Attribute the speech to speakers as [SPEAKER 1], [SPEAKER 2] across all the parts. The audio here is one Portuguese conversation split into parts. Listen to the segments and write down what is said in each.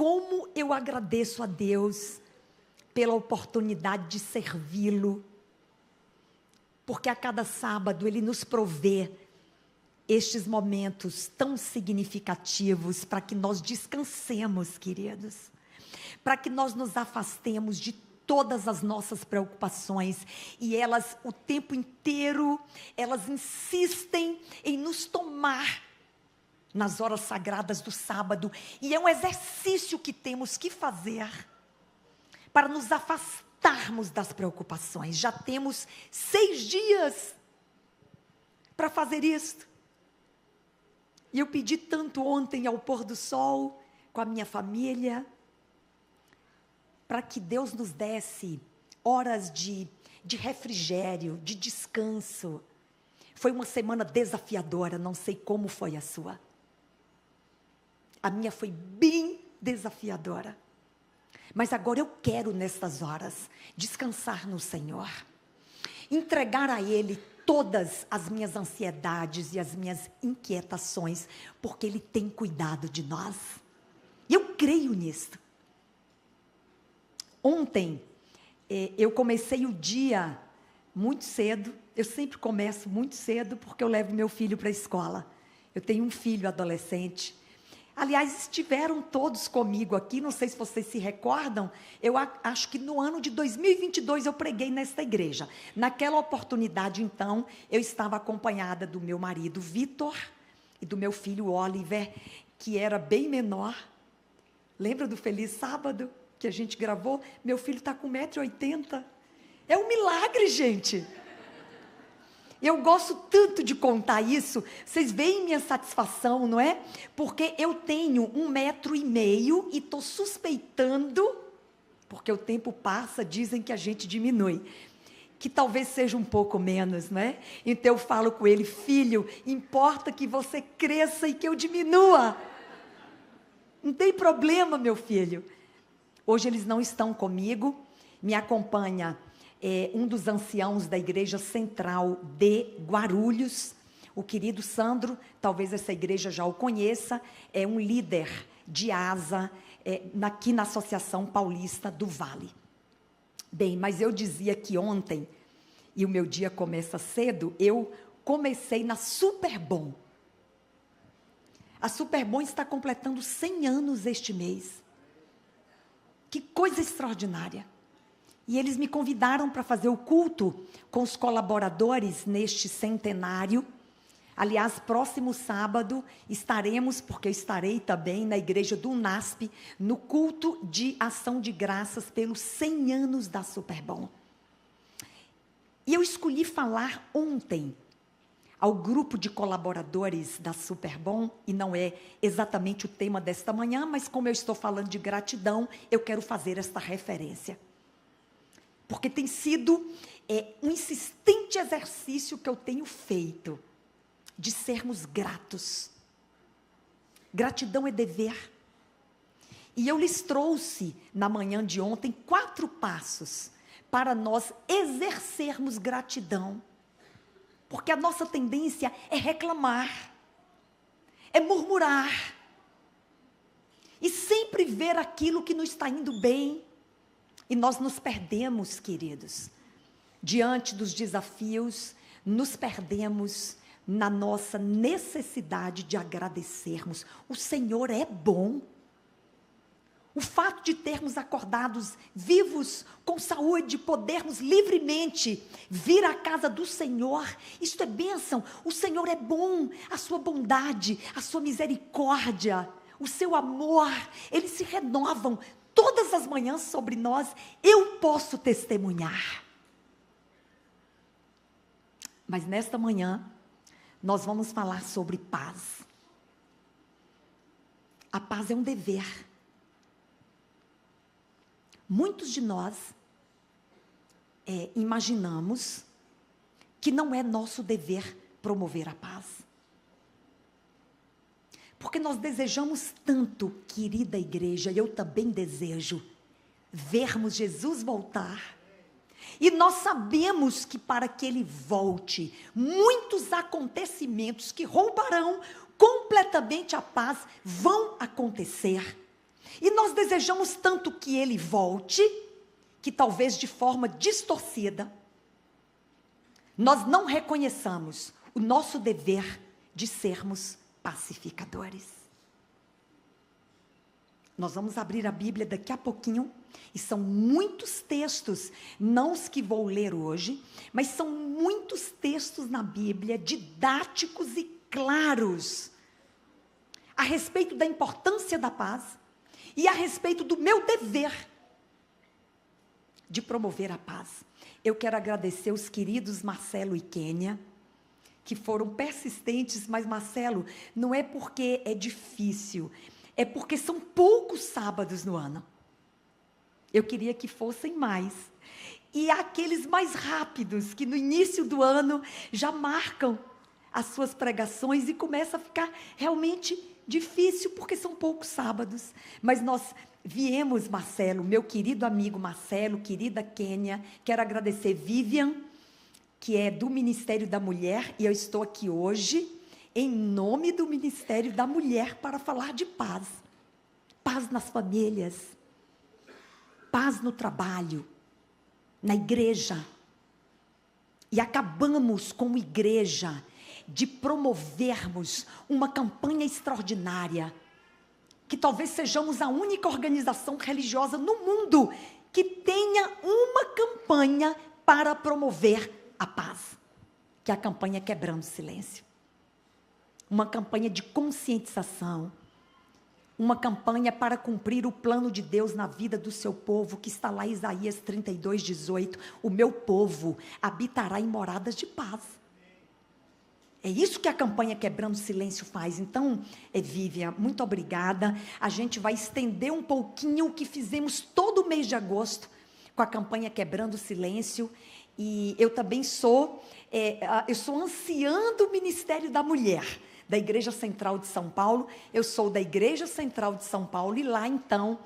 [SPEAKER 1] como eu agradeço a Deus pela oportunidade de servi-lo, porque a cada sábado Ele nos provê estes momentos tão significativos para que nós descansemos, queridos, para que nós nos afastemos de todas as nossas preocupações, e elas o tempo inteiro, elas insistem em nos tomar nas horas sagradas do sábado, e é um exercício que temos que fazer para nos afastarmos das preocupações. Já temos 6 dias para fazer isso. E eu pedi tanto ontem ao pôr do sol, com a minha família, para que Deus nos desse horas de refrigério, de descanso. Foi uma semana desafiadora, não sei como foi a sua. A minha foi bem desafiadora. Mas agora eu quero, nessas horas, descansar no Senhor. Entregar a Ele todas as minhas ansiedades e as minhas inquietações, porque Ele tem cuidado de nós. E eu creio nisso. Ontem, eu comecei o dia muito cedo. Eu sempre começo muito cedo, porque eu levo meu filho para a escola. Eu tenho um filho adolescente. Aliás, estiveram todos comigo aqui, não sei se vocês se recordam, eu acho que no ano de 2022 eu preguei nesta igreja. Naquela oportunidade, então, eu estava acompanhada do meu marido Vitor e do meu filho Oliver, que era bem menor. Lembra do Feliz Sábado que a gente gravou? Meu filho está com 1,80 m. É um milagre, gente. Eu gosto tanto de contar isso, vocês veem minha satisfação, não é? Porque eu tenho 1,5 m e estou suspeitando, porque o tempo passa, dizem que a gente diminui, que talvez seja um pouco menos, não é? Então eu falo com ele: filho, importa que você cresça e que eu diminua. Não tem problema, meu filho. Hoje eles não estão comigo, me acompanha um dos anciãos da Igreja Central de Guarulhos, o querido Sandro, talvez essa igreja já o conheça, é um líder de asa aqui na Associação Paulista do Vale. Bem, mas eu dizia que ontem, e o meu dia começa cedo, eu comecei na Superbom. A Superbom está completando 100 anos este mês. Que coisa extraordinária. E eles me convidaram para fazer o culto com os colaboradores neste centenário. Aliás, próximo sábado estaremos, porque eu estarei também na igreja do UNASP, no culto de ação de graças pelos 100 anos da Superbom. E eu escolhi falar ontem ao grupo de colaboradores da Superbom, e não é exatamente o tema desta manhã, mas como eu estou falando de gratidão, eu quero fazer esta referência. Porque tem sido um insistente exercício que eu tenho feito, de sermos gratos. Gratidão é dever. E eu lhes trouxe, na manhã de ontem, 4 passos para nós exercermos gratidão. Porque a nossa tendência é reclamar, é murmurar, e sempre ver aquilo que não está indo bem. E nós nos perdemos, queridos, diante dos desafios, nos perdemos na nossa necessidade de agradecermos. O Senhor é bom. O fato de termos acordados vivos, com saúde, podermos livremente vir à casa do Senhor, isto é bênção. O Senhor é bom, a sua bondade, a sua misericórdia, o seu amor, eles se renovam todas as manhãs sobre nós. Eu posso testemunhar. Mas nesta manhã, nós vamos falar sobre paz. A paz é um dever. Muitos de nós imaginamos que não é nosso dever promover a paz. Porque nós desejamos tanto, querida igreja, e eu também desejo, vermos Jesus voltar. E nós sabemos que para que Ele volte, muitos acontecimentos que roubarão completamente a paz vão acontecer. E nós desejamos tanto que ele volte, que talvez de forma distorcida, nós não reconheçamos o nosso dever de sermos pacificadores. Nós vamos abrir a Bíblia daqui a pouquinho, e são muitos textos, não os que vou ler hoje, mas são muitos textos na Bíblia, didáticos e claros, a respeito da importância da paz, e a respeito do meu dever de promover a paz. Eu quero agradecer os queridos Marcelo e Kênia, que foram persistentes, mas Marcelo, não é porque é difícil, é porque são poucos sábados no ano. Eu queria que fossem mais. E aqueles mais rápidos, que no início do ano já marcam as suas pregações e começa a ficar realmente difícil, porque são poucos sábados. Mas nós viemos, Marcelo, meu querido amigo Marcelo, querida Kênia, quero agradecer Vivian, que é do Ministério da Mulher, e eu estou aqui hoje em nome do Ministério da Mulher para falar de paz. Paz nas famílias, paz no trabalho, na igreja. E acabamos como igreja de promovermos uma campanha extraordinária, que talvez sejamos a única organização religiosa no mundo que tenha uma campanha para promover a paz, que é a campanha Quebrando o Silêncio. Uma campanha de conscientização, uma campanha para cumprir o plano de Deus na vida do seu povo, que está lá em Isaías 32:18, o meu povo habitará em moradas de paz. É isso que a campanha Quebrando o Silêncio faz. Então, Vivian, muito obrigada. A gente vai estender um pouquinho o que fizemos todo o mês de agosto com a campanha Quebrando o Silêncio. E eu também sou anciã do Ministério da Mulher, da Igreja Central de São Paulo. Eu sou da Igreja Central de São Paulo e lá, então,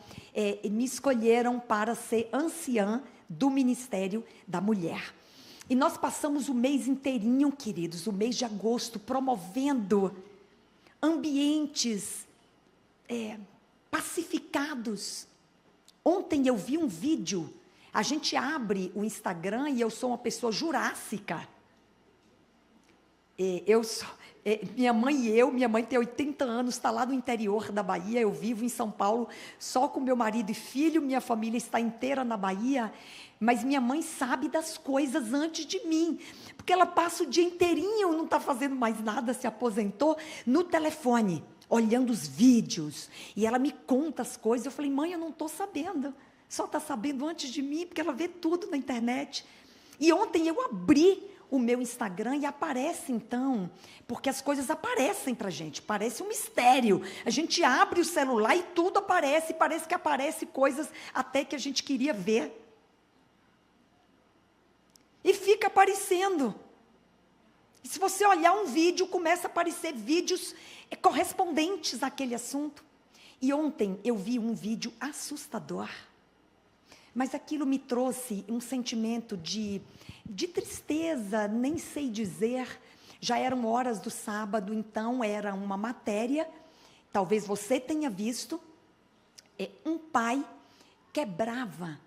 [SPEAKER 1] me escolheram para ser anciã do Ministério da Mulher. E nós passamos o mês inteirinho, queridos, o mês de agosto, promovendo ambientes pacificados. Ontem eu vi um vídeo, a gente abre o Instagram e eu sou uma pessoa jurássica. Minha mãe tem 80 anos, está lá no interior da Bahia, eu vivo em São Paulo, só com meu marido e filho, minha família está inteira na Bahia, mas minha mãe sabe das coisas antes de mim, porque ela passa o dia inteirinho, não está fazendo mais nada, se aposentou, no telefone, olhando os vídeos, e ela me conta as coisas. Eu falei, mãe, eu não estou sabendo, só está sabendo antes de mim, porque ela vê tudo na internet. E ontem eu abri o meu Instagram e aparece, então, porque as coisas aparecem para a gente, parece um mistério. A gente abre o celular e tudo aparece, parece que aparece coisas até que a gente queria ver. E fica aparecendo. E se você olhar um vídeo, começa a aparecer vídeos correspondentes àquele assunto. E ontem eu vi um vídeo assustador. Mas aquilo me trouxe um sentimento de tristeza, nem sei dizer. Já eram horas do sábado, então era uma matéria, talvez você tenha visto, um pai quebrava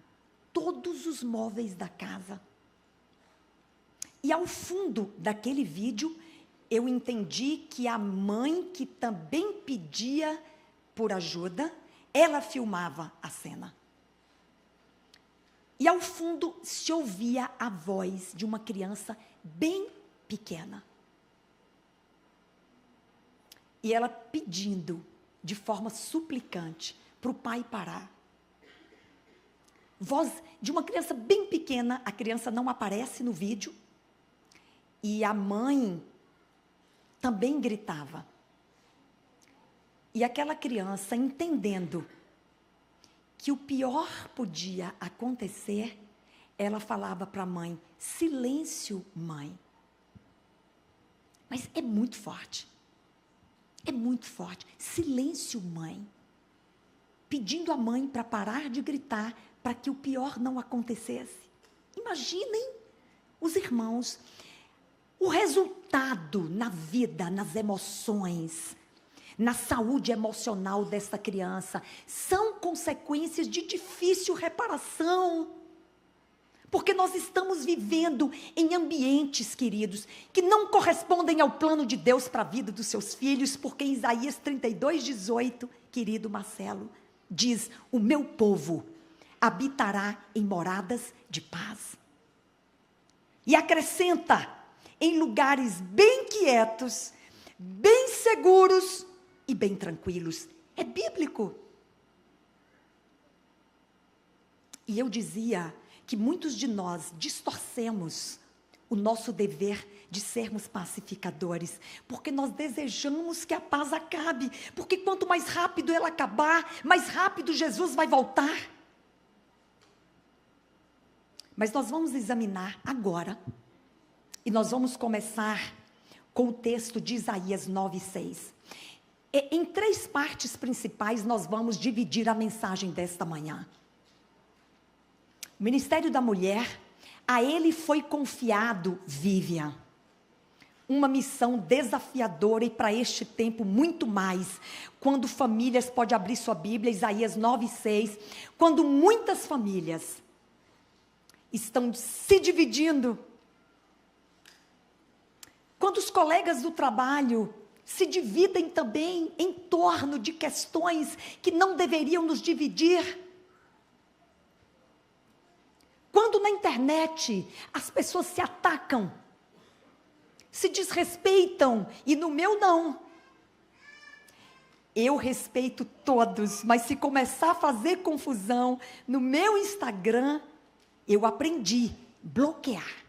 [SPEAKER 1] todos os móveis da casa. E ao fundo daquele vídeo, eu entendi que a mãe, que também pedia por ajuda, ela filmava a cena. E ao fundo se ouvia a voz de uma criança bem pequena. E ela pedindo, de forma suplicante, para o pai parar. Voz de uma criança bem pequena, a criança não aparece no vídeo. E a mãe também gritava. E aquela criança, entendendo que o pior podia acontecer, ela falava para a mãe, silêncio, mãe. Mas é muito forte. É muito forte. Silêncio, mãe. Pedindo à mãe para parar de gritar, para que o pior não acontecesse. Imaginem os irmãos. O resultado na vida, nas emoções, na saúde emocional desta criança, são consequências de difícil reparação. Porque nós estamos vivendo em ambientes, queridos, que não correspondem ao plano de Deus para a vida dos seus filhos, porque em Isaías 32:18, querido Marcelo, diz: o meu povo habitará em moradas de paz. E acrescenta: em lugares bem quietos, bem seguros e bem tranquilos. É bíblico. E eu dizia que muitos de nós distorcemos o nosso dever de sermos pacificadores, porque nós desejamos que a paz acabe, porque quanto mais rápido ela acabar, mais rápido Jesus vai voltar. Mas nós vamos examinar agora, e nós vamos começar com o texto de Isaías 9:6. Em 3 partes principais nós vamos dividir a mensagem desta manhã. O Ministério da Mulher, a ele foi confiado, Vivian, uma missão desafiadora e para este tempo muito mais, quando famílias, pode abrir sua Bíblia, Isaías 9:6, quando muitas famílias estão se dividindo, quando os colegas do trabalho se dividem também em torno de questões que não deveriam nos dividir, quando na internet as pessoas se atacam, se desrespeitam, e no meu não. Eu respeito todos, mas se começar a fazer confusão no meu Instagram, eu aprendi a bloquear.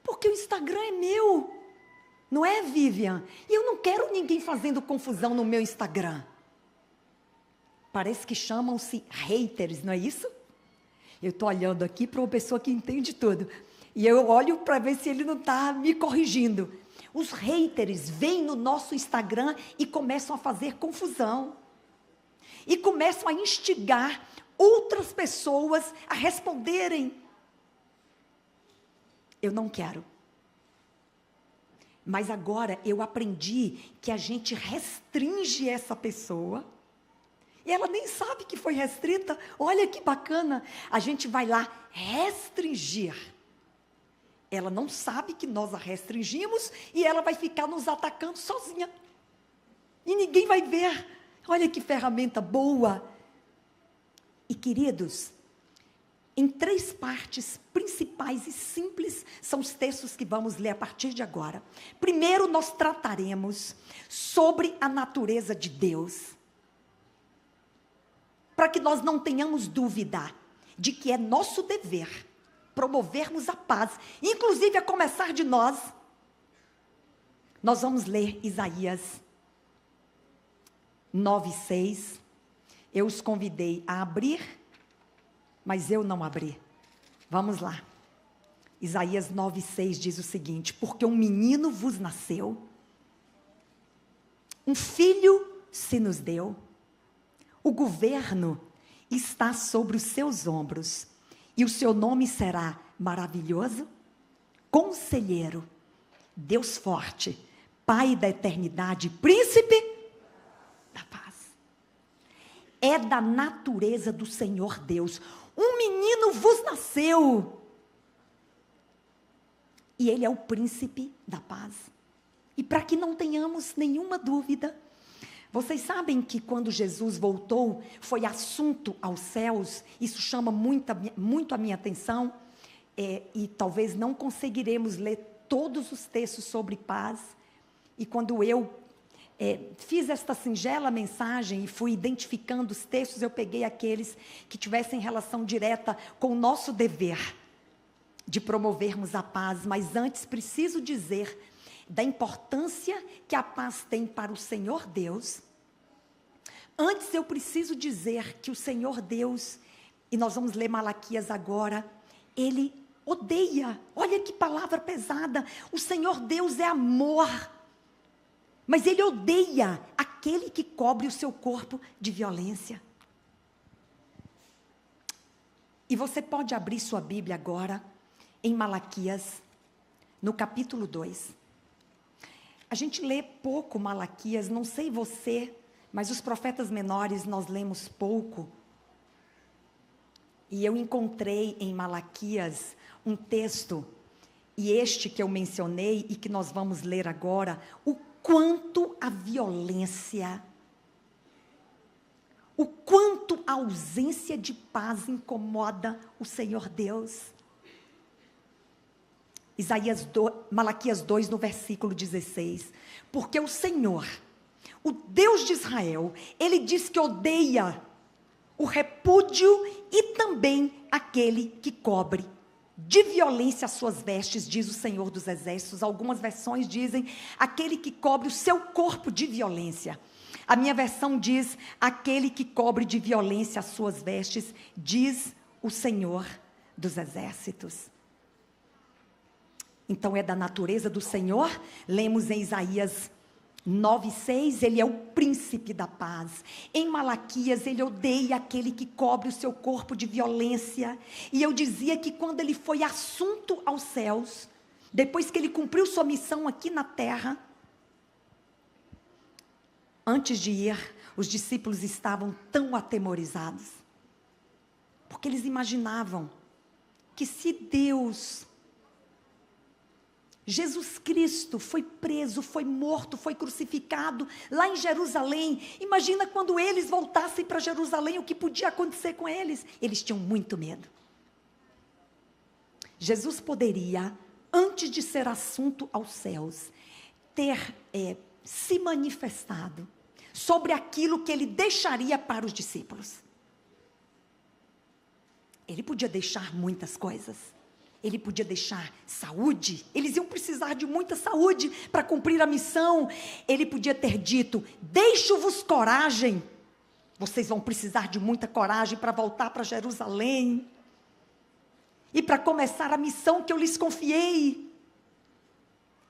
[SPEAKER 1] Porque o Instagram é meu, não é, Vivian? E eu não quero ninguém fazendo confusão no meu Instagram. Parece que chamam-se haters, não é isso? Eu estou olhando aqui para uma pessoa que entende tudo. E eu olho para ver se ele não está me corrigindo. Os haters vêm no nosso Instagram e começam a fazer confusão. E começam a instigar outras pessoas a responderem. Eu não quero. Mas agora eu aprendi que a gente restringe essa pessoa. E ela nem sabe que foi restrita. Olha que bacana. A gente vai lá restringir. Ela não sabe que nós a restringimos e ela vai ficar nos atacando sozinha. E ninguém vai ver. Olha que ferramenta boa. E queridos, em 3 partes principais e simples são os textos que vamos ler a partir de agora. Primeiro, nós trataremos sobre a natureza de Deus, para que nós não tenhamos dúvida de que é nosso dever promovermos a paz, inclusive a começar de nós. Nós vamos ler Isaías 9:6. Eu os convidei a abrir, mas eu não abri. Vamos lá. Isaías 9:6 diz o seguinte: porque um menino vos nasceu, um filho se nos deu, o governo está sobre os seus ombros, e o seu nome será Maravilhoso, Conselheiro, Deus Forte, Pai da Eternidade, Príncipe da Paz. É da natureza do Senhor Deus. Um menino vos nasceu. E Ele é o Príncipe da Paz. E para que não tenhamos nenhuma dúvida, vocês sabem que quando Jesus voltou, foi assunto aos céus. Isso chama muito a minha atenção. E talvez não conseguiremos ler todos os textos sobre paz. E quando eu fiz esta singela mensagem e fui identificando os textos, eu peguei aqueles que tivessem relação direta com o nosso dever de promovermos a paz. Mas antes preciso dizer da importância que a paz tem para o Senhor Deus. Antes eu preciso dizer que o Senhor Deus, e nós vamos ler Malaquias agora, Ele odeia, olha que palavra pesada, o Senhor Deus é amor, mas Ele odeia aquele que cobre o seu corpo de violência. E você pode abrir sua Bíblia agora, em Malaquias, no capítulo 2. A gente lê pouco Malaquias, não sei você, mas os profetas menores nós lemos pouco. E eu encontrei em Malaquias um texto, e este que eu mencionei e que nós vamos ler agora, o quanto a violência, o quanto a ausência de paz incomoda o Senhor Deus. Malaquias 2, no versículo 16. Porque o Senhor, o Deus de Israel, Ele diz que odeia o repúdio e também aquele que cobre de violência as suas vestes, diz o Senhor dos Exércitos. Algumas versões dizem aquele que cobre o seu corpo de violência. A minha versão diz aquele que cobre de violência as suas vestes, diz o Senhor dos Exércitos. Então é da natureza do Senhor. Lemos em Isaías 9:6, ele é o príncipe da paz. Em Malaquias, ele odeia aquele que cobre o seu corpo de violência. E eu dizia que quando ele foi assunto aos céus, depois que ele cumpriu sua missão aqui na terra, antes de ir, os discípulos estavam tão atemorizados, porque eles imaginavam que se Jesus Cristo foi preso, foi morto, foi crucificado lá em Jerusalém. Imagina quando eles voltassem para Jerusalém, o que podia acontecer com eles. Eles tinham muito medo. Jesus poderia, antes de ser assunto aos céus, ter se manifestado sobre aquilo que ele deixaria para os discípulos. Ele podia deixar muitas coisas. Ele podia deixar saúde, eles iam precisar de muita saúde para cumprir a missão. Ele podia ter dito: deixo-vos coragem, vocês vão precisar de muita coragem para voltar para Jerusalém, e para começar a missão que eu lhes confiei.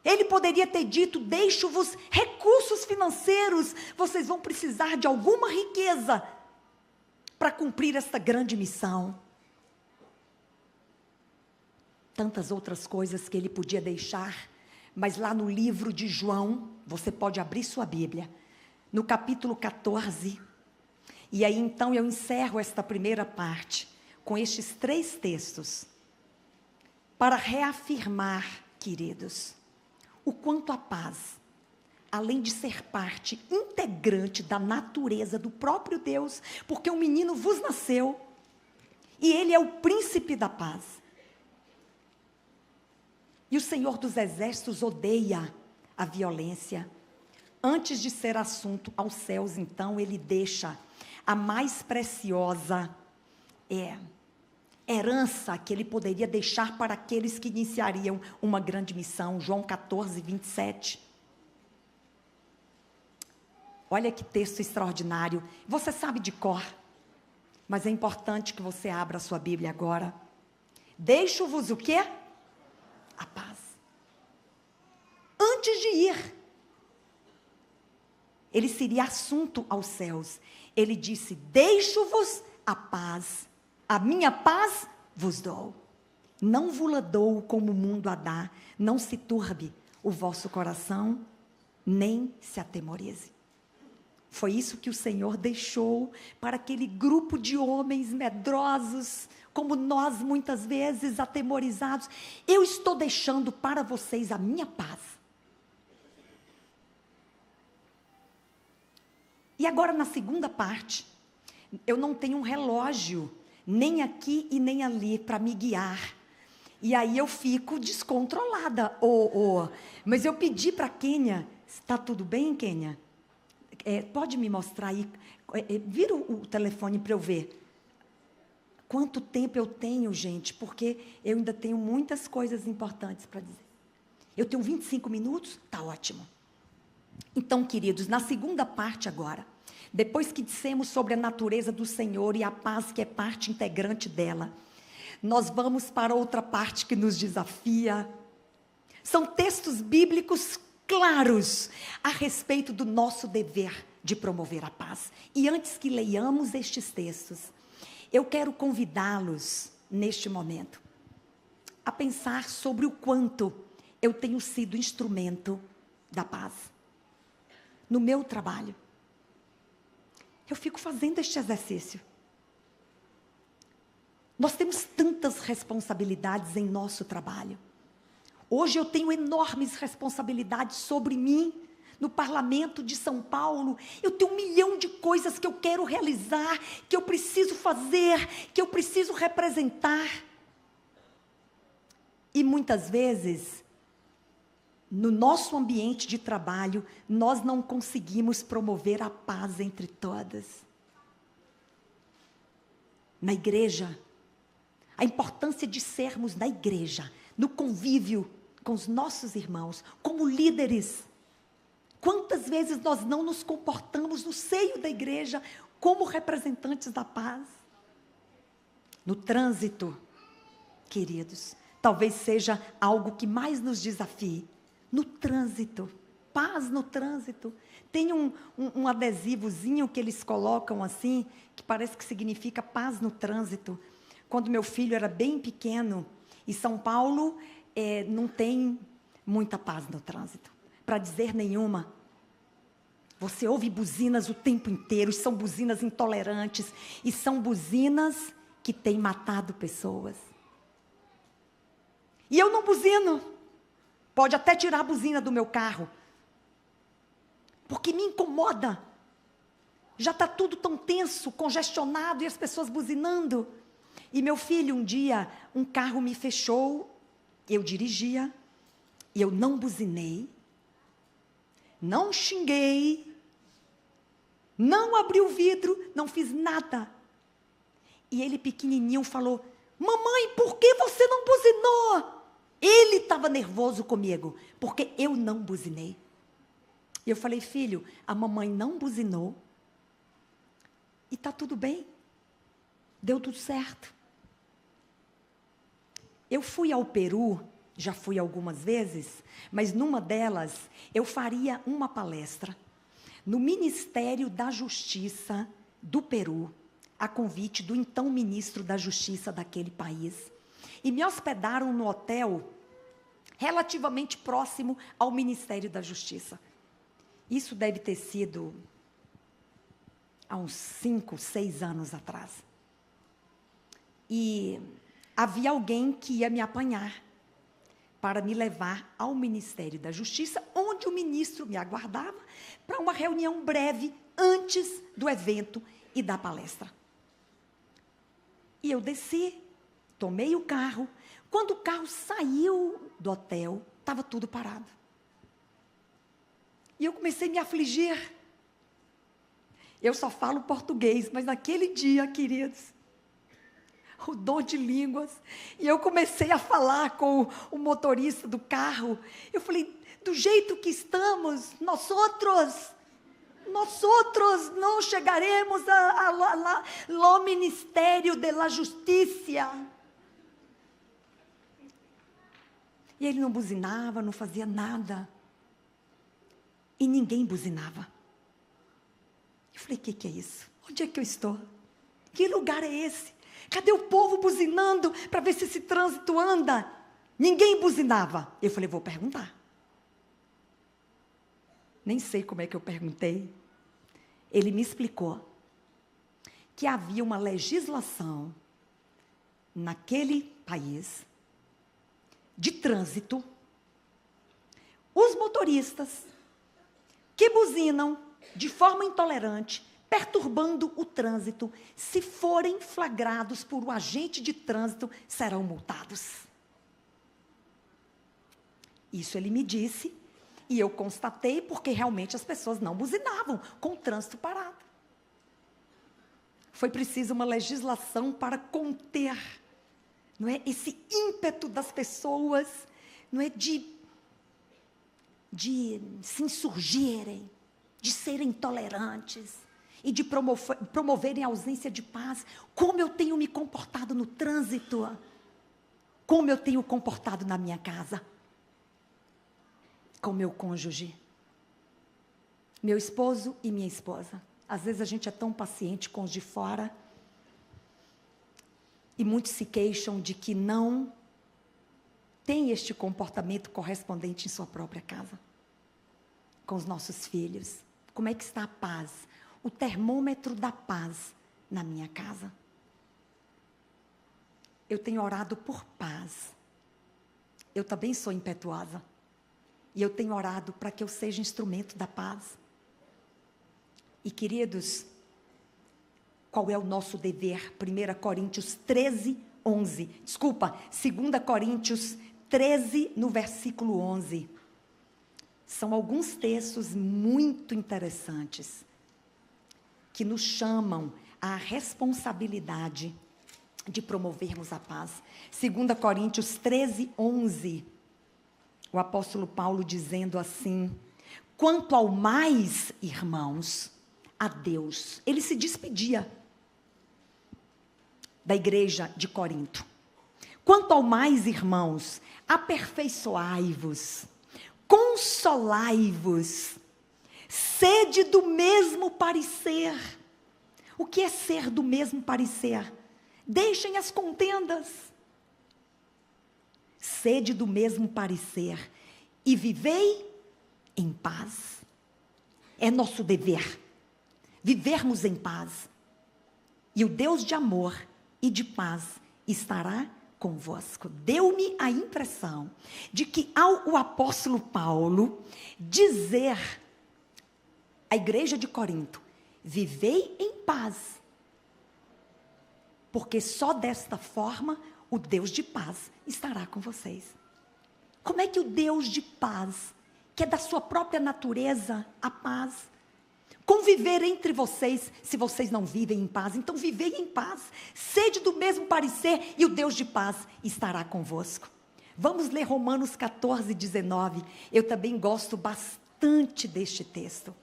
[SPEAKER 1] Ele poderia ter dito: deixo-vos recursos financeiros, vocês vão precisar de alguma riqueza para cumprir esta grande missão. Tantas outras coisas que ele podia deixar, mas lá no livro de João, você pode abrir sua Bíblia, no capítulo 14, e aí então eu encerro esta primeira parte, com estes 3 textos, para reafirmar, queridos, o quanto a paz, além de ser parte integrante da natureza do próprio Deus, porque um menino vos nasceu, e ele é o príncipe da paz. E o Senhor dos Exércitos odeia a violência. Antes de ser assunto aos céus, então, ele deixa a mais preciosa herança que ele poderia deixar para aqueles que iniciariam uma grande missão. João 14, 27. Olha que texto extraordinário. Você sabe de cor, mas é importante que você abra a sua Bíblia agora. Deixo-vos o quê? A paz. Antes de ir, ele seria assunto aos céus. Ele disse: deixo-vos a paz, a minha paz vos dou. Não vos-la dou como o mundo a dá. Não se turbe o vosso coração, nem se atemorize. Foi isso que o Senhor deixou para aquele grupo de homens medrosos, como nós muitas vezes, atemorizados. Eu estou deixando para vocês a minha paz. E agora na segunda parte, eu não tenho um relógio, nem aqui e nem ali, para me guiar. E aí eu fico descontrolada. Mas eu pedi para a Kênia: está tudo bem, Kênia? Pode me mostrar aí, vira o telefone para eu ver. Quanto tempo eu tenho, gente, porque eu ainda tenho muitas coisas importantes para dizer. Eu tenho 25 minutos? Está ótimo. Então, queridos, na segunda parte agora, depois que dissemos sobre a natureza do Senhor e a paz que é parte integrante dela, nós vamos para outra parte que nos desafia. São textos bíblicos claros a respeito do nosso dever de promover a paz. E antes que leiamos estes textos, eu quero convidá-los, neste momento, a pensar sobre o quanto eu tenho sido instrumento da paz. No meu trabalho. Eu fico fazendo este exercício. Nós temos tantas responsabilidades em nosso trabalho. Hoje eu tenho enormes responsabilidades sobre mim, no parlamento de São Paulo. Eu tenho 1 milhão de coisas que eu quero realizar, que eu preciso fazer, que eu preciso representar. E muitas vezes, no nosso ambiente de trabalho, nós não conseguimos promover a paz entre todas. Na igreja, a importância de sermos na igreja, no convívio com os nossos irmãos, como líderes. Quantas vezes nós não nos comportamos no seio da igreja como representantes da paz? No trânsito, queridos, talvez seja algo que mais nos desafie. No trânsito, paz no trânsito. Tem um adesivozinho que eles colocam assim, que parece que significa paz no trânsito. Quando meu filho era bem pequeno, e São Paulo não tem muita paz no trânsito, para dizer nenhuma. Você ouve buzinas o tempo inteiro, e são buzinas intolerantes, e são buzinas que têm matado pessoas. E eu não buzino. Pode até tirar a buzina do meu carro, porque me incomoda. Já está tudo tão tenso, congestionado, e as pessoas buzinando. E meu filho, um dia, um carro me fechou, eu dirigia, e eu não buzinei, não xinguei, não abri o vidro, não fiz nada. E ele pequenininho falou: mamãe, por que você não buzinou? Ele estava nervoso comigo, porque eu não buzinei. E eu falei: filho, a mamãe não buzinou, e está tudo bem, deu tudo certo. Eu fui ao Peru, já fui algumas vezes, mas numa delas eu faria uma palestra no Ministério da Justiça do Peru, a convite do então ministro da Justiça daquele país. E me hospedaram no hotel relativamente próximo ao Ministério da Justiça. Isso deve ter sido há uns 5, 6 anos atrás. E havia alguém que ia me apanhar para me levar ao Ministério da Justiça, onde o ministro me aguardava para uma reunião breve antes do evento e da palestra. E eu desci, tomei o carro. Quando o carro saiu do hotel, estava tudo parado. E eu comecei a me afligir. Eu só falo português, mas naquele dia, queridos, o dom de línguas, e eu comecei a falar com o motorista do carro. Eu falei: do jeito que estamos, nós outros não chegaremos ao Ministério da Justiça. E ele não buzinava, não fazia nada. E ninguém buzinava. Eu falei: o que é isso? Onde é que eu estou? Que lugar é esse? Cadê o povo buzinando para ver se esse trânsito anda? Ninguém buzinava. Eu falei: vou perguntar. Nem sei como é que eu perguntei. Ele me explicou que havia uma legislação naquele país de trânsito. Os motoristas que buzinam de forma intolerante, perturbando o trânsito, se forem flagrados por um agente de trânsito, serão multados. Isso ele me disse, e eu constatei, porque realmente as pessoas não buzinavam com o trânsito parado. Foi preciso uma legislação para conter, não é, esse ímpeto das pessoas, não é, de se insurgirem, de serem intolerantes e de promoverem a ausência de paz. Como eu tenho me comportado no trânsito? Como eu tenho comportado na minha casa? Com meu cônjuge, meu esposo e minha esposa. Às vezes a gente é tão paciente com os de fora, e muitos se queixam de que não tem este comportamento correspondente em sua própria casa. com os nossos filhos? Como é que está a paz? O termômetro da paz na minha casa. Eu tenho orado por paz. Eu também sou impetuosa. E eu tenho orado para que eu seja instrumento da paz. E queridos, qual é o nosso dever? 1 Coríntios 13, 11. Desculpa, 2 Coríntios 13, no versículo 11. São alguns textos muito interessantes que nos chamam à responsabilidade de promovermos a paz. 2 Coríntios 13, 11. O apóstolo Paulo dizendo assim: quanto ao mais, irmãos, a Deus. Ele se despedia da igreja de Corinto. Quanto ao mais, irmãos, aperfeiçoai-vos, consolai-vos, sede do mesmo parecer. O que é ser do mesmo parecer? Deixem as contendas. Sede do mesmo parecer e vivei em paz. É nosso dever vivermos em paz. E o Deus de amor e de paz estará convosco. Deu-me a impressão de que ao o apóstolo Paulo dizer à igreja de Corinto: vivei em paz, porque só desta forma o Deus de paz estará com vocês. Como é que o Deus de paz, que é da sua própria natureza, a paz, conviver entre vocês, se vocês não vivem em paz? Então vivei em paz, sede do mesmo parecer, e o Deus de paz estará convosco. Vamos ler Romanos 14, 19. Eu também gosto bastante deste texto.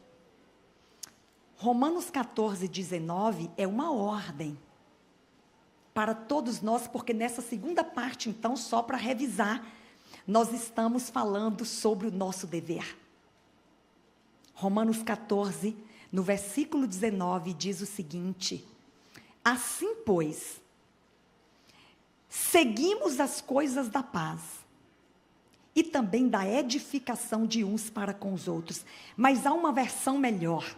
[SPEAKER 1] Romanos 14, 19 é uma ordem para todos nós, porque nessa segunda parte, então, só para revisar, nós estamos falando sobre o nosso dever. Romanos 14, no versículo 19, diz o seguinte: assim, pois, seguimos as coisas da paz e também da edificação de uns para com os outros. Mas há uma versão melhor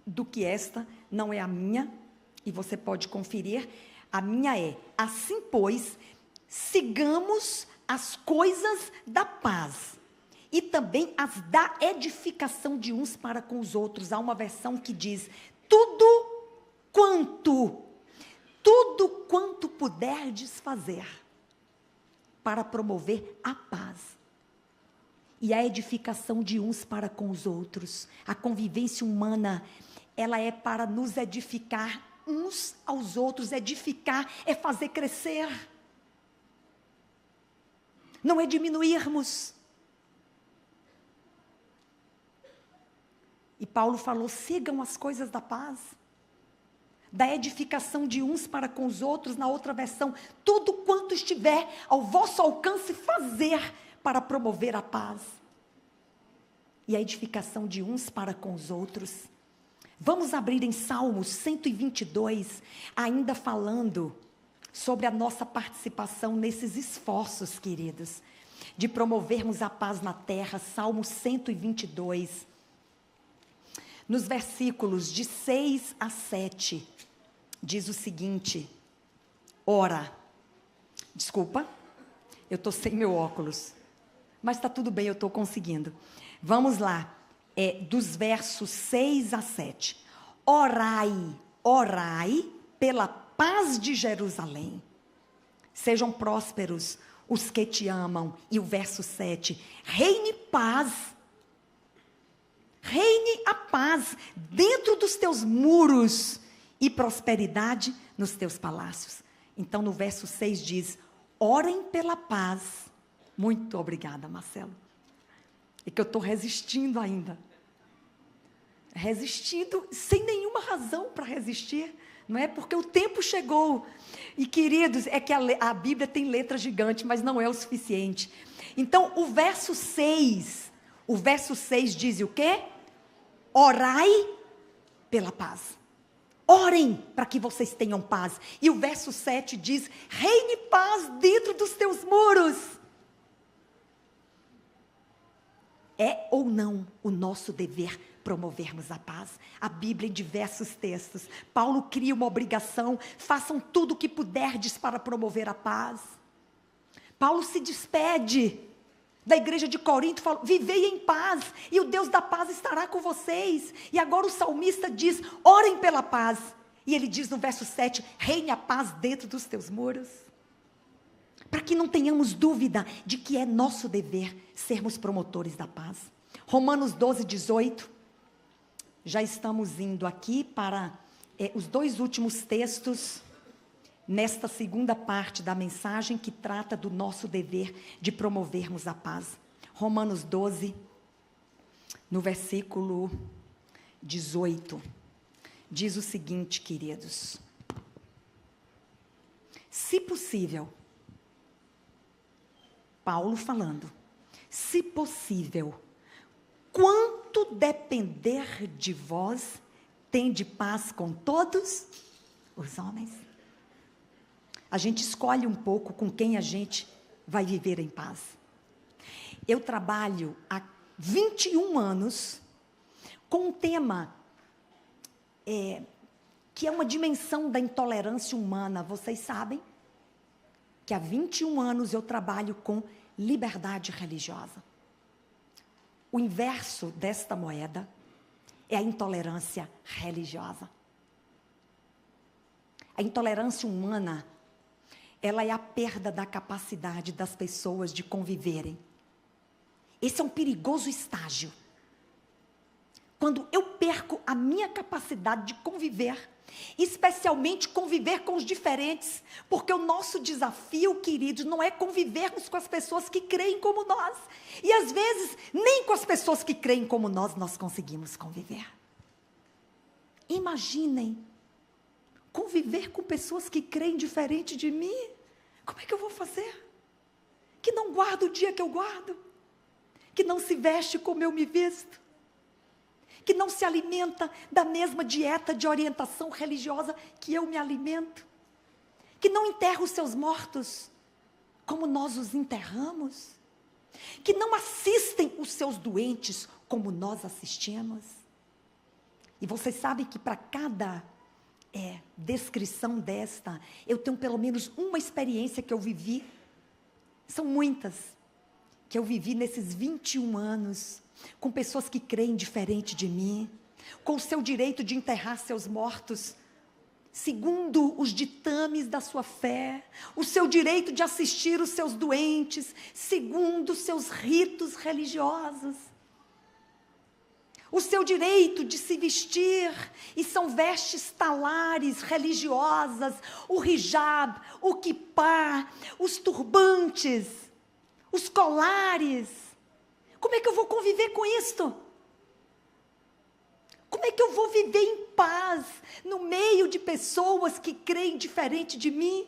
[SPEAKER 1] do que esta, não é a minha, e você pode conferir. A minha é: assim, pois, sigamos as coisas da paz e também as da edificação de uns para com os outros. Há uma versão que diz: tudo quanto puderdes fazer para promover a paz e a edificação de uns para com os outros. A convivência humana, ela é para nos edificar uns aos outros. Edificar é fazer crescer, não é diminuirmos. E Paulo falou: sigam as coisas da paz, da edificação de uns para com os outros. Na outra versão: tudo quanto estiver ao vosso alcance, fazer para promover a paz e a edificação de uns para com os outros. Vamos abrir em Salmos 122, ainda falando sobre a nossa participação nesses esforços, queridos, de promovermos a paz na terra. Salmo 122, nos versículos de 6 a 7, diz o seguinte: ora, desculpa, eu estou sem meu óculos, mas está tudo bem, eu estou conseguindo. Vamos lá, dos versos 6 a 7. Orai, orai pela paz de Jerusalém. Sejam prósperos os que te amam. E o verso 7. Reine paz. Reine a paz dentro dos teus muros e prosperidade nos teus palácios. Então no verso 6 diz: orem pela paz. Muito obrigada, Marcelo. É que eu estou resistindo ainda. Resistindo sem nenhuma razão para resistir, não é? Porque o tempo chegou. E queridos, é que a Bíblia tem letra gigante, mas não é o suficiente. Então o verso 6 diz o quê? Orai pela paz. Orem para que vocês tenham paz. E o verso 7 diz: reine paz dentro dos teus muros. É ou não o nosso dever promovermos a paz? A Bíblia, em diversos textos, Paulo cria uma obrigação: façam tudo o que puderdes para promover a paz. Paulo se despede da igreja de Corinto, fala: vivei em paz, e o Deus da paz estará com vocês. E agora o salmista diz: orem pela paz. E ele diz no verso 7, reine a paz dentro dos teus muros. Para que não tenhamos dúvida de que é nosso dever sermos promotores da paz. Romanos 12, 18. Já estamos indo aqui para os dois últimos textos, nesta segunda parte da mensagem que trata do nosso dever de promovermos a paz. Romanos 12, no versículo 18. Diz o seguinte, queridos: se possível, Paulo falando, se possível, quanto depender de vós, tende paz com todos os homens. A gente escolhe um pouco com quem a gente vai viver em paz. Eu trabalho há 21 anos com um tema que é uma dimensão da intolerância humana. Vocês sabem que há 21 anos eu trabalho com liberdade religiosa. O inverso desta moeda é a intolerância religiosa. A intolerância humana, ela é a perda da capacidade das pessoas de conviverem. Esse é um perigoso estágio. Quando eu perco a minha capacidade de conviver, especialmente conviver com os diferentes, porque o nosso desafio, queridos, não é convivermos com as pessoas que creem como nós. E às vezes, nem com as pessoas que creem como nós conseguimos conviver. Imaginem, conviver com pessoas que creem diferente de mim. Como é que eu vou fazer? Que não guarda o dia que eu guardo, que não se veste como eu me visto, que não se alimenta da mesma dieta de orientação religiosa que eu me alimento, que não enterra os seus mortos como nós os enterramos, que não assistem os seus doentes como nós assistimos. E vocês sabem que para cada descrição desta, eu tenho pelo menos uma experiência que eu vivi, são muitas, que eu vivi nesses 21 anos, com pessoas que creem diferente de mim, com o seu direito de enterrar seus mortos, segundo os ditames da sua fé, o seu direito de assistir os seus doentes, segundo os seus ritos religiosos, o seu direito de se vestir, e são vestes talares religiosas, o hijab, o kippá, os turbantes, os colares. Como é que eu vou conviver com isto? Como é que eu vou viver em paz no meio de pessoas que creem diferente de mim?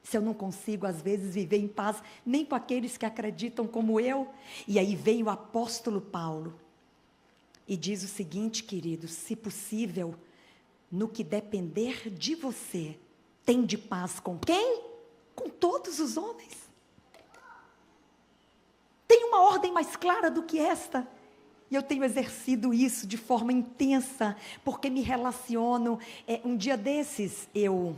[SPEAKER 1] Se eu não consigo, às vezes, viver em paz nem com aqueles que acreditam como eu. E aí vem o apóstolo Paulo e diz o seguinte, queridos: se possível, no que depender de você, tende paz com quem? Com todos os homens. Tem uma ordem mais clara do que esta? E eu tenho exercido isso de forma intensa, porque me relaciono. Um dia desses, eu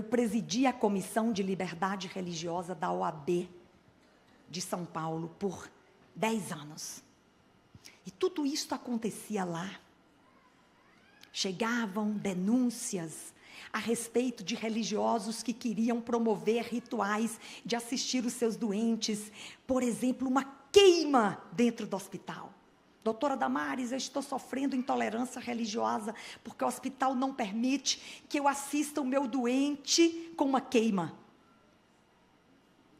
[SPEAKER 1] presidi a Comissão de Liberdade Religiosa da OAB de São Paulo por 10 anos. E tudo isso acontecia lá. Chegavam denúncias a respeito de religiosos que queriam promover rituais de assistir os seus doentes. Por exemplo, uma queima dentro do hospital. Doutora Damares, eu estou sofrendo intolerância religiosa porque o hospital não permite que eu assista o meu doente com uma queima.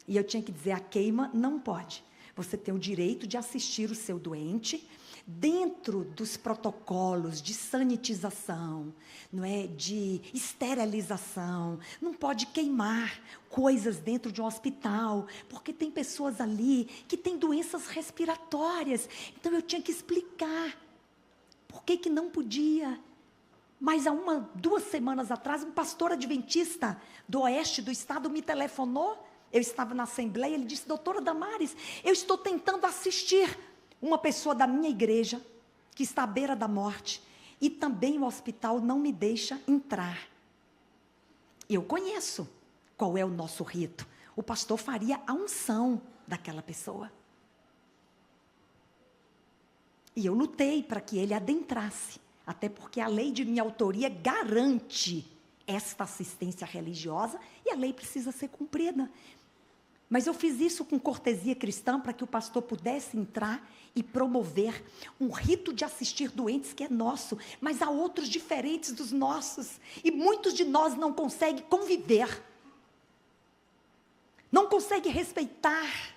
[SPEAKER 1] E eu tinha que dizer: a queima não pode. Você tem o direito de assistir o seu doente dentro dos protocolos de sanitização, não é, de esterilização. Não pode queimar coisas dentro de um hospital, porque tem pessoas ali que têm doenças respiratórias. Então eu tinha que explicar por que não podia. Mas há 2 semanas atrás, um pastor adventista do oeste do estado me telefonou eu estava na assembleia, ele disse: doutora Damares, eu estou tentando assistir uma pessoa da minha igreja, que está à beira da morte, e também o hospital não me deixa entrar. Eu conheço qual é o nosso rito. O pastor faria a unção daquela pessoa. E eu lutei para que ele adentrasse, até porque a lei de minha autoria garante esta assistência religiosa, e a lei precisa ser cumprida. Mas eu fiz isso com cortesia cristã, para que o pastor pudesse entrar e promover um rito de assistir doentes que é nosso, mas há outros diferentes dos nossos, e muitos de nós não conseguem conviver, não conseguem respeitar.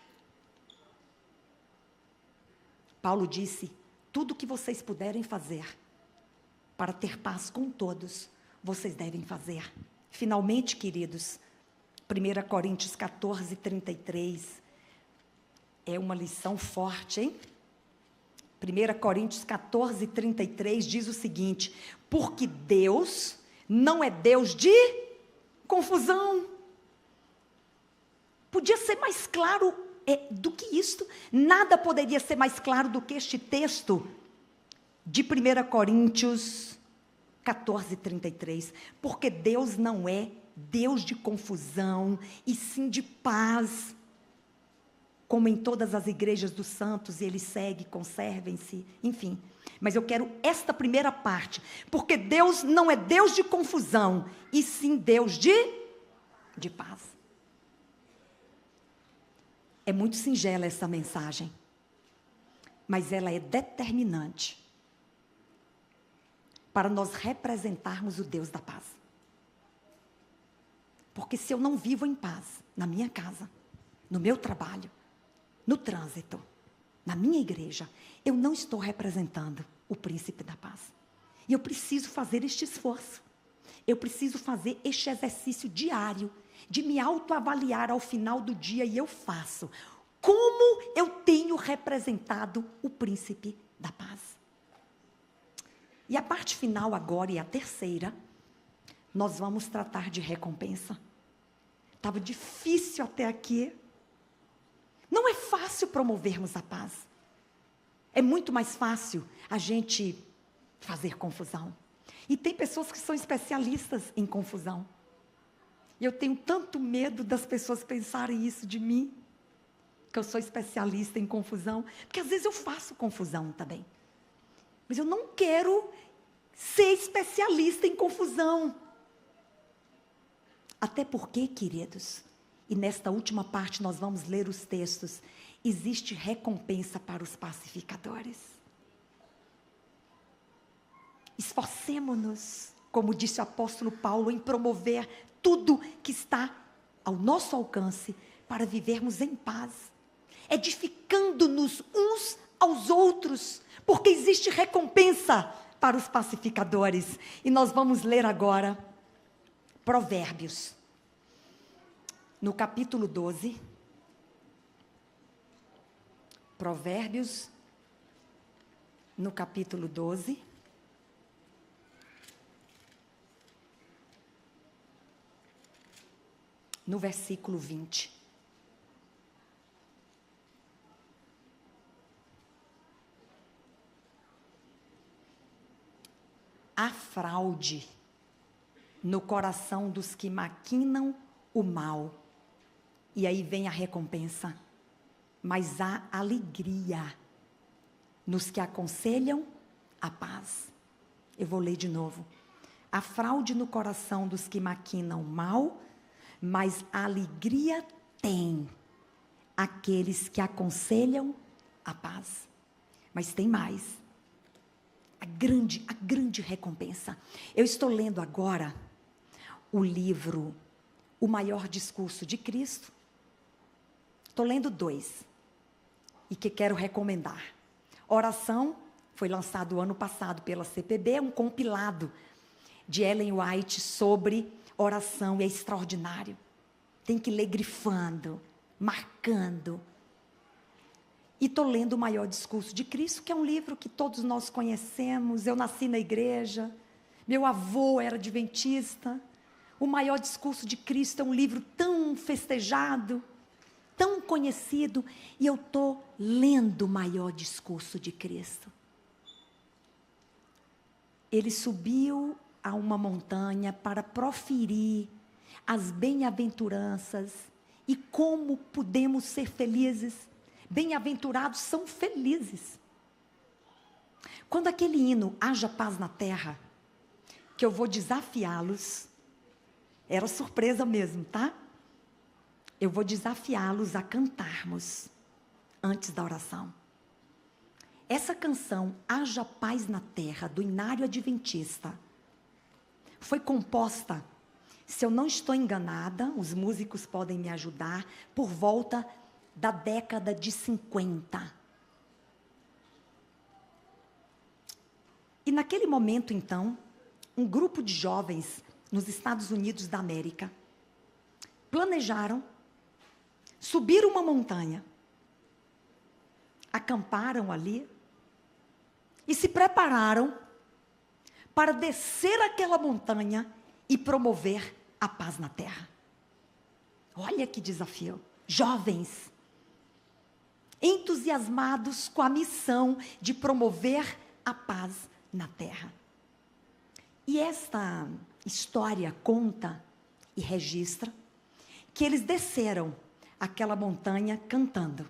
[SPEAKER 1] Paulo disse: tudo que vocês puderem fazer para ter paz com todos, vocês devem fazer. Finalmente, queridos, 1 Coríntios 14, 33, é uma lição forte, hein? 1 Coríntios 14, 33 diz o seguinte: porque Deus não é Deus de confusão. Podia ser mais claro do que isto. Nada poderia ser mais claro do que este texto de 1 Coríntios 14, 33. Porque Deus não é Deus de confusão, e sim de paz. Como em todas as igrejas dos santos, e ele segue: conservem-se, enfim. Mas eu quero esta primeira parte. Porque Deus não é Deus de confusão, e sim Deus de paz. É muito singela essa mensagem, mas ela é determinante para nós representarmos o Deus da paz. Porque se eu não vivo em paz, na minha casa, no meu trabalho, no trânsito, na minha igreja, eu não estou representando o príncipe da paz. E eu preciso fazer este esforço. Eu preciso fazer este exercício diário, de me autoavaliar ao final do dia, e eu faço. Como eu tenho representado o príncipe da paz? E a parte final agora, e a terceira, nós vamos tratar de recompensa. Estava difícil até aqui. Não é fácil promovermos a paz. É muito mais fácil a gente fazer confusão. E tem pessoas que são especialistas em confusão. E eu tenho tanto medo das pessoas pensarem isso de mim, que eu sou especialista em confusão, porque às vezes eu faço confusão também. Mas eu não quero ser especialista em confusão. Até porque, queridos, e nesta última parte nós vamos ler os textos, existe recompensa para os pacificadores. Esforcemo-nos, como disse o apóstolo Paulo, em promover tudo que está ao nosso alcance para vivermos em paz, edificando-nos uns aos outros, porque existe recompensa para os pacificadores. E nós vamos ler agora Provérbios, no capítulo 12, Provérbios, no capítulo 12, no versículo 20. Há fraude no coração dos que maquinam o mal. E aí vem a recompensa. Mas há alegria nos que aconselham a paz. Eu vou ler de novo. Há fraude no coração dos que maquinam mal, mas a alegria tem aqueles que aconselham a paz. Mas tem mais. A grande recompensa. Eu estou lendo agora o livro O Maior Discurso de Cristo. Estou lendo 2. E que quero recomendar. Oração, foi lançado ano passado pela CPB, é um compilado de Ellen White sobre oração, e é extraordinário. Tem que ler grifando, marcando. E estou lendo O Maior Discurso de Cristo, que é um livro que todos nós conhecemos. Eu nasci na igreja, meu avô era adventista, O Maior Discurso de Cristo é um livro tão festejado, tão conhecido, e eu estou lendo o Maior Discurso de Cristo. Ele subiu a uma montanha para proferir as bem-aventuranças e como podemos ser felizes. Bem-aventurados são felizes. Quando aquele hino, haja paz na terra, que eu vou desafiá-los, era surpresa mesmo, tá? Eu vou desafiá-los a cantarmos antes da oração. Essa canção, Haja Paz na Terra, do Inário Adventista, foi composta, se eu não estou enganada, os músicos podem me ajudar, por volta da década de 50. E naquele momento, então, um grupo de jovens nos Estados Unidos da América planejaram subir uma montanha, acamparam ali e se prepararam para descer aquela montanha e promover a paz na terra. Olha que desafio. Jovens, entusiasmados com a missão de promover a paz na terra. E esta história conta e registra que eles desceram aquela montanha cantando: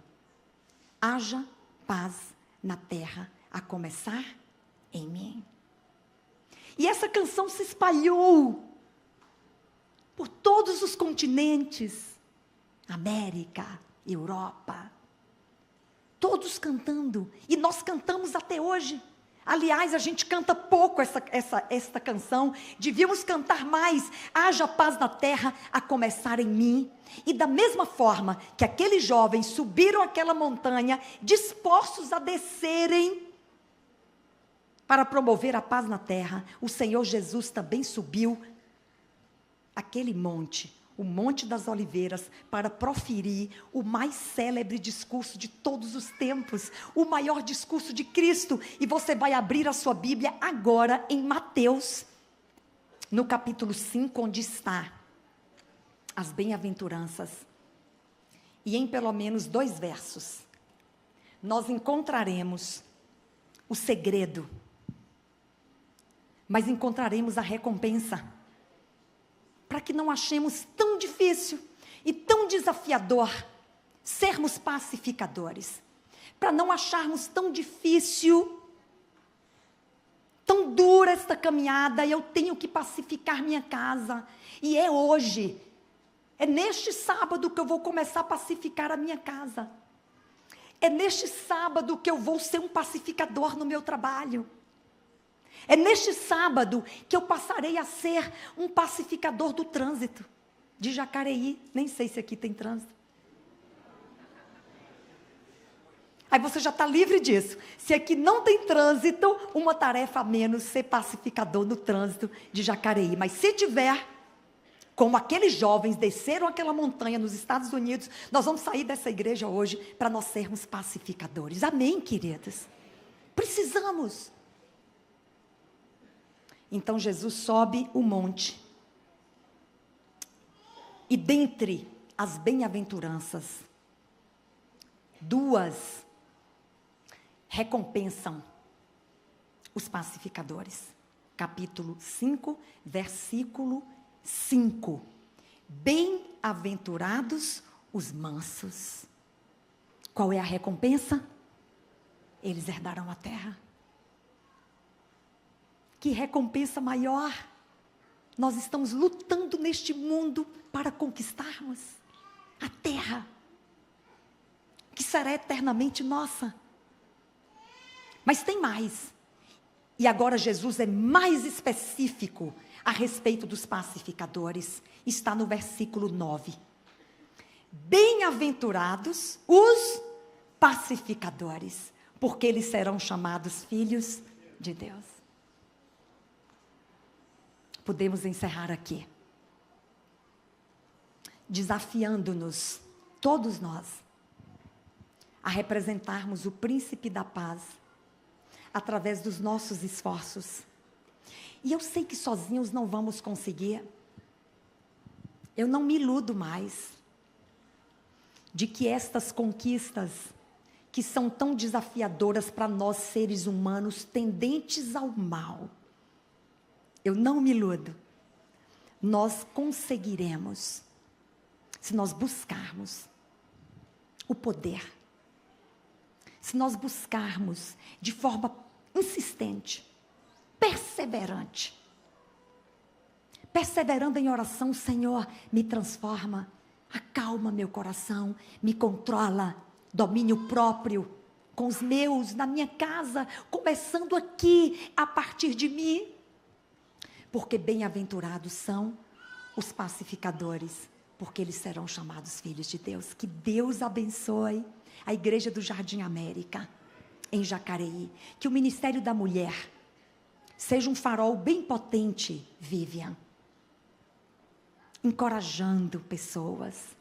[SPEAKER 1] haja paz na terra, a começar em mim. E essa canção se espalhou por todos os continentes, América, Europa, todos cantando, e nós cantamos até hoje. Aliás, a gente canta pouco esta canção, devíamos cantar mais, haja paz na terra, a começar em mim. E da mesma forma que aqueles jovens subiram aquela montanha, dispostos a descerem para promover a paz na terra, o Senhor Jesus também subiu aquele monte, o Monte das Oliveiras, para proferir o mais célebre discurso de todos os tempos, o maior discurso de Cristo. E você vai abrir a sua Bíblia agora em Mateus, no capítulo 5, onde está as bem-aventuranças. E em pelo menos 2 versos, nós encontraremos o segredo, mas encontraremos a recompensa, para que não achemos tão difícil e tão desafiador sermos pacificadores, para não acharmos tão difícil, tão dura esta caminhada, eu tenho que pacificar minha casa, e é hoje, é neste sábado que eu vou começar a pacificar a minha casa, é neste sábado que eu vou ser um pacificador no meu trabalho, é neste sábado que eu passarei a ser um pacificador do trânsito de Jacareí. Nem sei se aqui tem trânsito. Aí você já está livre disso. Se aqui não tem trânsito, uma tarefa a menos ser pacificador no trânsito de Jacareí. Mas se tiver, como aqueles jovens desceram aquela montanha nos Estados Unidos, nós vamos sair dessa igreja hoje para nós sermos pacificadores. Amém, queridas? Precisamos. Então Jesus sobe o monte, e dentre as bem-aventuranças, 2 recompensam os pacificadores. Capítulo 5, versículo 5. Bem-aventurados os mansos. Qual é a recompensa? Eles herdarão a terra. Que recompensa maior! Nós estamos lutando neste mundo para conquistarmos a terra, que será eternamente nossa. Mas tem mais. E agora Jesus é mais específico a respeito dos pacificadores. Está no versículo 9. Bem-aventurados os pacificadores, porque eles serão chamados filhos de Deus. Podemos encerrar aqui, desafiando-nos, todos nós, a representarmos o príncipe da paz, através dos nossos esforços. E eu sei que sozinhos não vamos conseguir, Eu não me iludo mais de que estas conquistas, que são tão desafiadoras para nós seres humanos tendentes ao mal, eu não me iludo. Nós conseguiremos, se nós buscarmos o poder, se nós buscarmos de forma insistente, perseverando em oração. Senhor, me transforma, acalma meu coração, me controla, domínio próprio com os meus, na minha casa, começando aqui, a partir de mim. Porque bem-aventurados são os pacificadores, porque eles serão chamados filhos de Deus. Que Deus abençoe a Igreja do Jardim América, em Jacareí. Que o Ministério da Mulher seja um farol bem potente, Vivian, encorajando pessoas,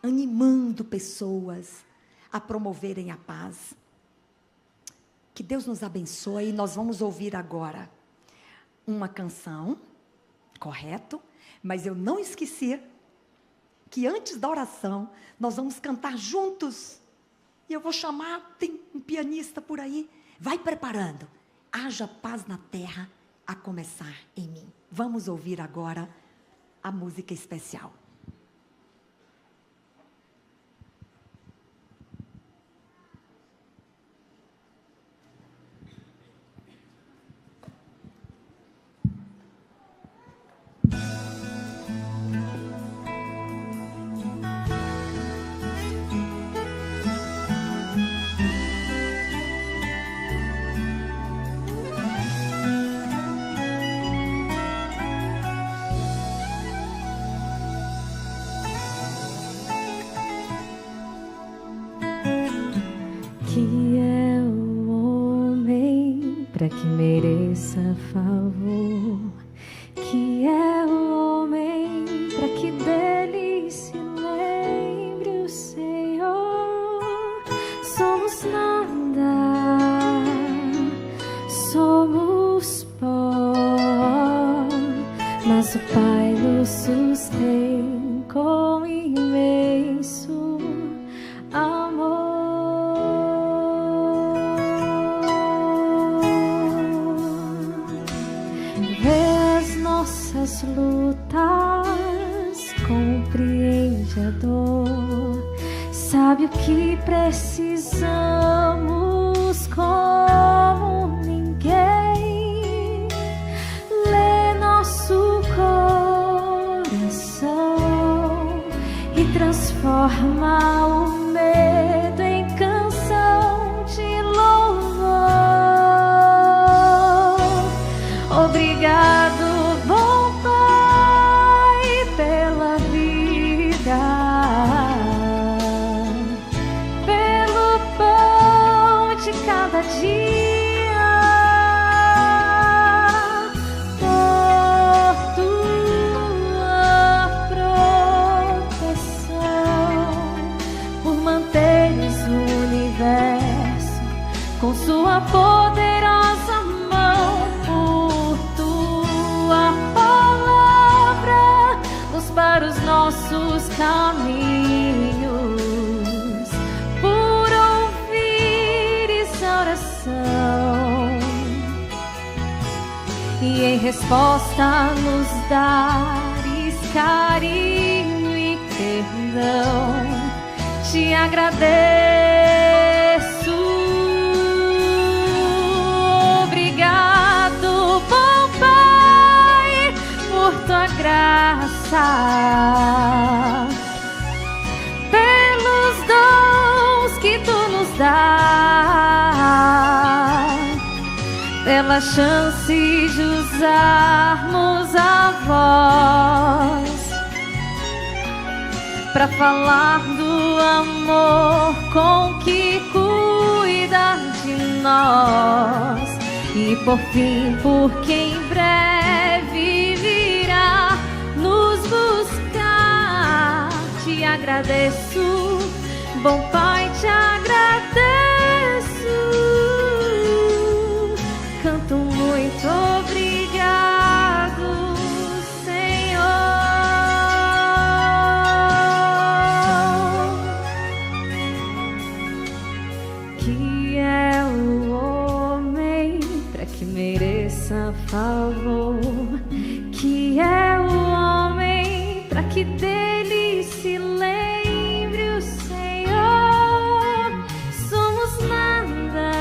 [SPEAKER 1] animando pessoas a promoverem a paz. Que Deus nos abençoe. E nós vamos ouvir agora uma canção, correto? Mas eu não esqueci que antes da oração nós vamos cantar juntos. E eu vou chamar, tem um pianista por aí, vai preparando. Haja paz na terra, a começar em mim. Vamos ouvir agora a música especial.
[SPEAKER 2] Que é o homem para que mereça favor? Que é o homem para que dele se lembre o Senhor? Somos nada, somos pó, mas o Pai nos sustém com imenso amor. Nossas lutas, compreende a dor, sabe o que precisamos como ninguém, lê nosso coração e transforma o medo em canção de louvor. Obrigado, bom Pai, pela vida, pelo pão de cada dia, por tua proteção, por manteres o universo com sua poderosa mão, por tua palavra luz para os nossos caminhos, por ouvires a oração e em resposta nos dares carinho e perdão. Te agradeço. Obrigado, bom Pai, por tua graça, pelos dons que tu nos dá, pela chance de usarmos a voz para falar do amor com que cuida de nós. E por fim, porque em breve virá nos buscar. Te agradeço, bom Pai, te agradeço. Canto muito obrigado, Senhor. que dele se lembre o Senhor. Somos nada,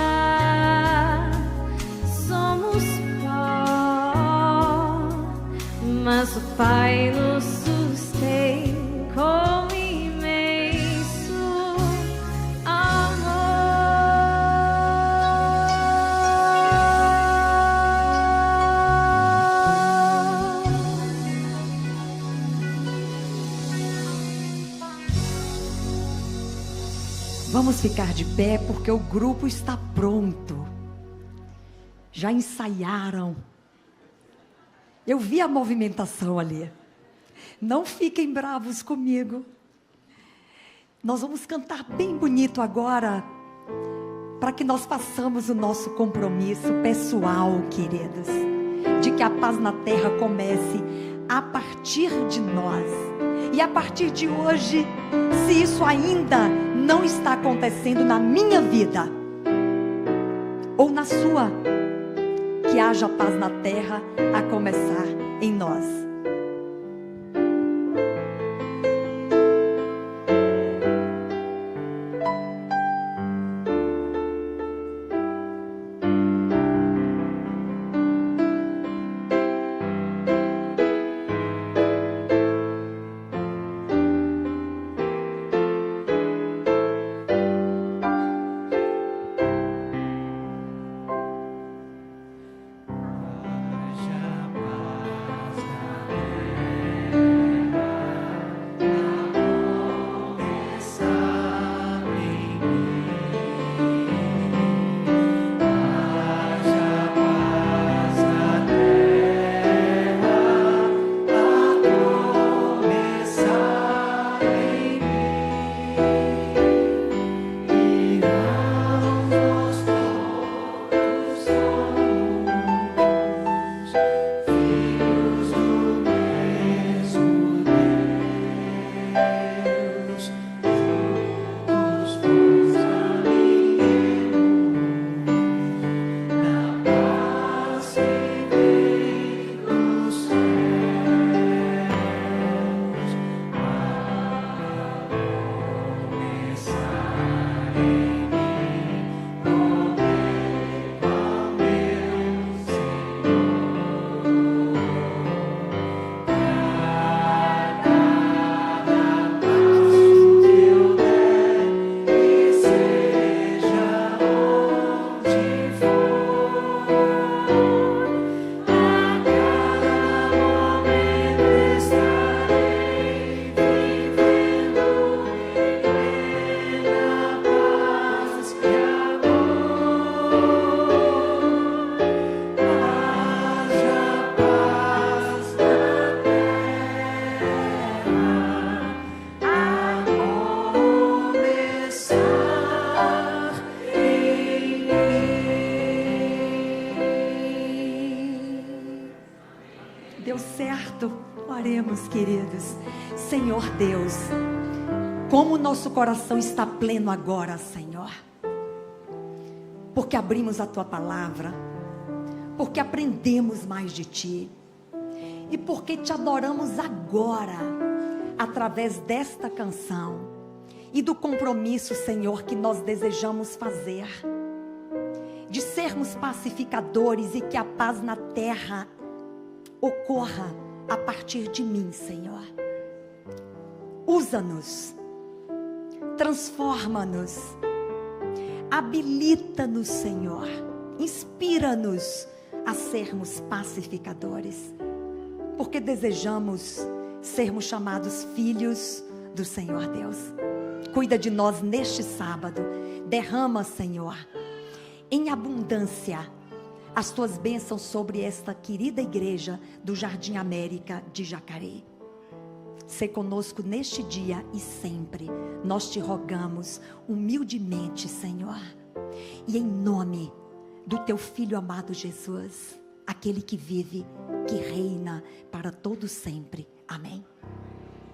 [SPEAKER 2] somos pó, mas o Pai nos sustém com imenso amor.
[SPEAKER 1] Vamos ficar de pé porque o grupo está pronto. Já ensaiaram. Eu vi a movimentação ali. Não fiquem bravos comigo. Nós vamos cantar bem bonito agora, para que nós façamos o nosso compromisso pessoal, queridos, de que a paz na terra comece a partir de nós. E a partir de hoje, se isso ainda não está acontecendo na minha vida, ou na sua, que haja paz na terra a começar em nós. Deu certo? Oremos, queridos. Senhor Deus, como o nosso coração está pleno agora, Senhor, porque abrimos a Tua palavra, porque aprendemos mais de Ti, e porque Te adoramos agora, através desta canção, e do compromisso, Senhor, que nós desejamos fazer, de sermos pacificadores e que a paz na terra ocorra a partir de mim, Senhor. Usa-nos, transforma-nos, habilita-nos, Senhor, inspira-nos a sermos pacificadores, porque desejamos sermos chamados filhos do Senhor Deus. Cuida de nós neste sábado, derrama, Senhor, em abundância as Tuas bênçãos sobre esta querida igreja do Jardim América de Jacareí. Sê conosco neste dia e sempre, nós Te rogamos humildemente, Senhor, e em nome do Teu Filho amado Jesus, aquele que vive, que reina para todo sempre. Amém.